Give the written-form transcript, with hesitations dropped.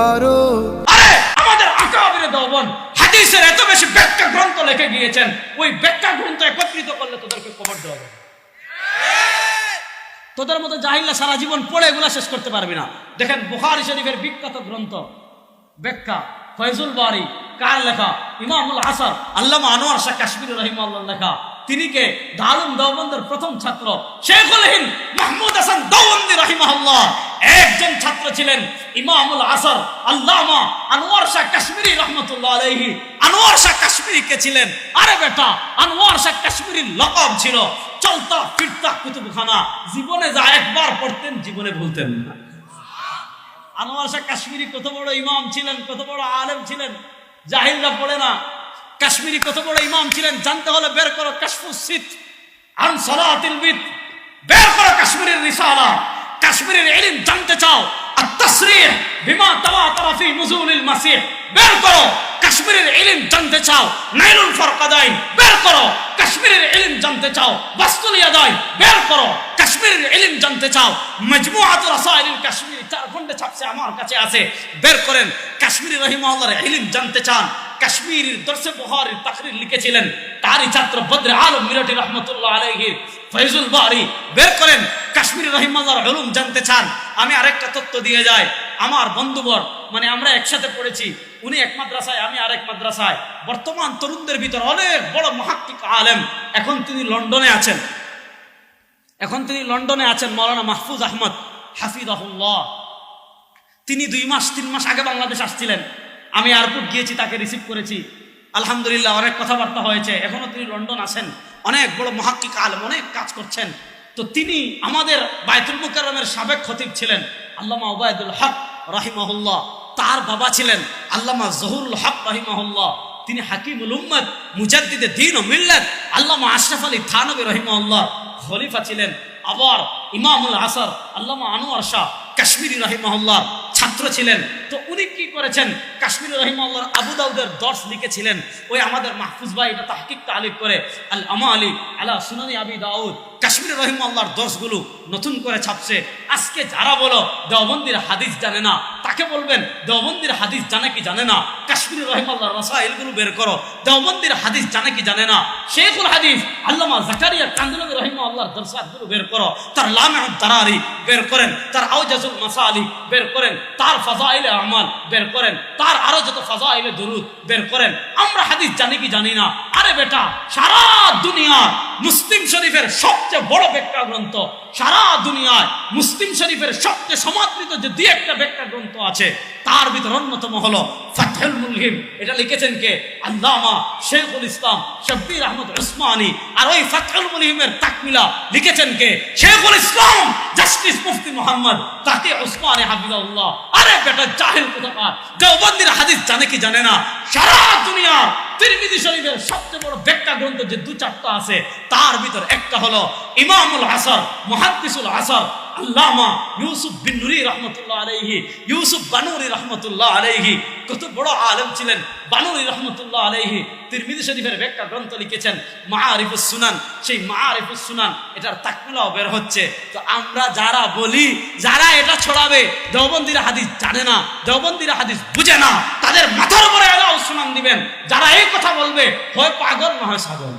আরে আমাদের আকাবিরে দেওবন্দ হাদিসের এত বেশি ব্যাখ্যা গ্রন্থ লিখে গিয়েছেন, ওই ব্যাখ্যা গ্রন্থ একত্রিত করলে তোদেরকে কবর দেওয়া হবে। তোদের মতো জাহিল্লা সারা জীবন পড়ে এগুলা শেষ করতে পারবি না। দেখেন বুখারী শরীফের বিখ্যাত গ্রন্থ ব্যাখ্যা ফয়জুল বারী কার লেখা? ইমামুল আসর আল্লামা আনোয়ার শাহ কাশ্মীরি রাহিমাহুল্লাহ লেখা। তিনি কে দারুল দেওবন্দের প্রথম ছাত্র শেখুল হিন্দ মাহমুদ হাসান দেওবন্দি রাহিমাহুল্লাহ একজন ছাত্র ছিলেন ইমামুল আসর আল্লামা আনোয়ার শাহ কাশ্মীরি রহমতুল্লাহ আলাইহি। আনোয়ার শাহ কাশ্মীরি কে ছিলেন? আরে বেটা, আনোয়ার শাহ কাশ্মীরির লকব ছিল চলতা ফিরতা কুতুবখানা। জীবনে যা একবার পড়তেন জীবনে ভুলতেন না। আনোয়ার শাহ কাশ্মীরি কত বড় ইমাম ছিলেন, কত বড় আলেম ছিলেন, জাহিলরা পড়ে না। কাশ্মীরি কত বড় ইমাম ছিলেন জানতে হলে বের করো কাশফুস সিত আন সালাতিল বিত, বের করো কাশ্মীরের রিসালা। কাশ্মীরের ইলম জানতে চাও আত-তাসরিহ বিমা তাওয়াতারা ফি নুজুলিল মাসিহ, বের করো কাশ্মীরের ইলম জানতে চাও নাইলুল ফারকাদাইন, বের করো কাশ্মীরের ইলম জানতে চাও বাসতুল ইয়াদাইন, বের করো কাশ্মীরের ইলম জানতে চাও মজমুআতুর রাসাইলিল কাশ্মীরি 4 খণ্ডে ছাপছে, আমার কাছে আছে, বের করেন। কাশ্মীরি রাহিমাহুল্লাহর ইলম জানতে চান? কাশ্মীরের দরসে বুখারীর তাকরীর লিখেছিলেন তারই ছাত্র বদর আলম মিরাটি রহমাতুল্লাহ আলাইহি ফয়জুল বারী, বের করেন। কাশ্মীরি রাহিমাহুল্লাহর ইলম জানতে চান? আমি আরেকটা তথ্য দিয়ে যাই, আমার বন্ধুবর মানে আমরা একসাথে পড়েছি, উনি এক মাদ্রাসায় আমি আরেক মাদ্রাসায়। বর্তমান তরুণদের ভিতর অনেক বড় মুহাক্কিক আলেম, এখন তিনি লন্ডনে আছেন। মাওলানা মাহফুজ আহমদ হাফিজাহুল্লাহ। তিনি 2 মাস 3 মাস আগে বাংলাদেশ আসছিলেন, আমি এয়ারপোর্ট গিয়েছি, তাকে রিসিভ করেছি, আলহামদুলিল্লাহ অনেক কথাবার্তা হয়েছে। এখনো তিনি লন্ডন আছেন, অনেক বড় মুহাক্কিক আলেম, অনেক কাজ করছেন। তো তিনি আমাদের বায়তুল মুকাররমের সাবেক খতিব ছিলেন আল্লামা উবাইদুল হক রাহিমাহুল্লাহ। তার বাবা ছিলেন আল্লামা জহুরুল হক রাহিমাহুল্লাহ। তিনি হাকিমুল উম্মত মুজাদ্দিদে দ্বীন ও মিল্লাত আল্লামা আশরাফ আলী থানভী রাহিমাহুল্লাহ খলিফা ছিলেন। আবার ইমামুল আসর আল্লামা আনোয়ার শাহ কাশ্মীরি রাহিমাহুল্লাহ ছাত্র ছিলেন। তো উনি কি করেছেন? কাশ্মীরি রাহিমাহুল্লাহর আবু দাউদের দর্স লিখেছিলেন। ওই আমাদের মাহফুজ ভাই এটা তাহকিক তালিফ করে আল আমালি আলা সুনানি আবি দাউদ। কাশ্মীরি রাহিমাহুল্লাহর দর্সগুলো নতুন করে ছাপছে। আজকে যারা বলো দেওবন্দির হাদিস জানে না, তাকে বলবেন দেওবন্দির হাদিস জানে কি জানে না? কাশ্মীরি রাহিমাহুল্লাহর রাসাইলগুলো বের করো, দেওবন্দির হাদিস জানে কি জানে না? শেখুল হাদিস আল্লামা জাকারিয়া কান্দলভী রাহিমাহুল্লাহর দরসাতগুলো বের করো, তার লামিউদ দারারি বের করেন, তার আওজাজুল মাসালি বের করেন, তার ফাজাইলে আমাল বের করেন, তার আরো যত ফাজাইলে দুরুদ বের করেন। আমরা হাদিস জানি কি জানি না? আরে বেটা, সারা দুনিয়া মুসলিম শরীফের সবচেয়ে বড় ব্যাখ্যা গ্রন্থ, সারা দুনিয়ায় মুসলিম শরীফের সবচেয়ে সমাদৃত যে 2-1টা ব্যাখ্যা গ্রন্থ আছে, তার ভিতর অন্যতম হলো ফাতহুল মুলহিম। এটা লিখেছেন কে? আল্লামা শেখুল ইসলাম শব্বির আহমদ উসমানী। আর ওই ফাতহুল মুলহিমের তাকমিলা লিখেছেন কে? শেখুল ইসলাম জাস্টিস মুফতি মুহাম্মদ তাকি উসমানী হাফিজাহুল্লাহ। আরে বেটা জাহিল কোথাকার, দেওবন্দির হাদিস জানে কি জানে না? সারা দুনিয়া তিরমিজি শরীফের সবচেয়ে বড় ব্যাখ্যা গ্রন্থ যে 2-4টা আছে, তার ভিতর একটা হলো ইমামুল আসর মুহাদ্দিসুল আসর আল্লামা ইউসুফ বিন নুরি রহমতুল্লাহ আলাইহি। ইউসুফ বানুরি রহমতুল্লাহ আলাইহি কত বড় আলেম ছিলেন। বানুরি রহমতুল্লাহ আলাইহি তিরমিজি শরীফের ব্যাখ্যা গ্রন্থ লিখেছেন মাআরিফুস সুনান। সেই মাআরিফুস সুনান এটার তাকমিলাও বের হচ্ছে। তো আমরা যারা বলি, যারা এটা ছড়াবে দেওবন্দির হাদিস জানে না, দেওবন্দির হাদিস বুঝে না, তাদের মাথার উপরে এলাও সুনান দিবেন। যারা এই কথা বলবে হয় পাগল না হয় সাগর।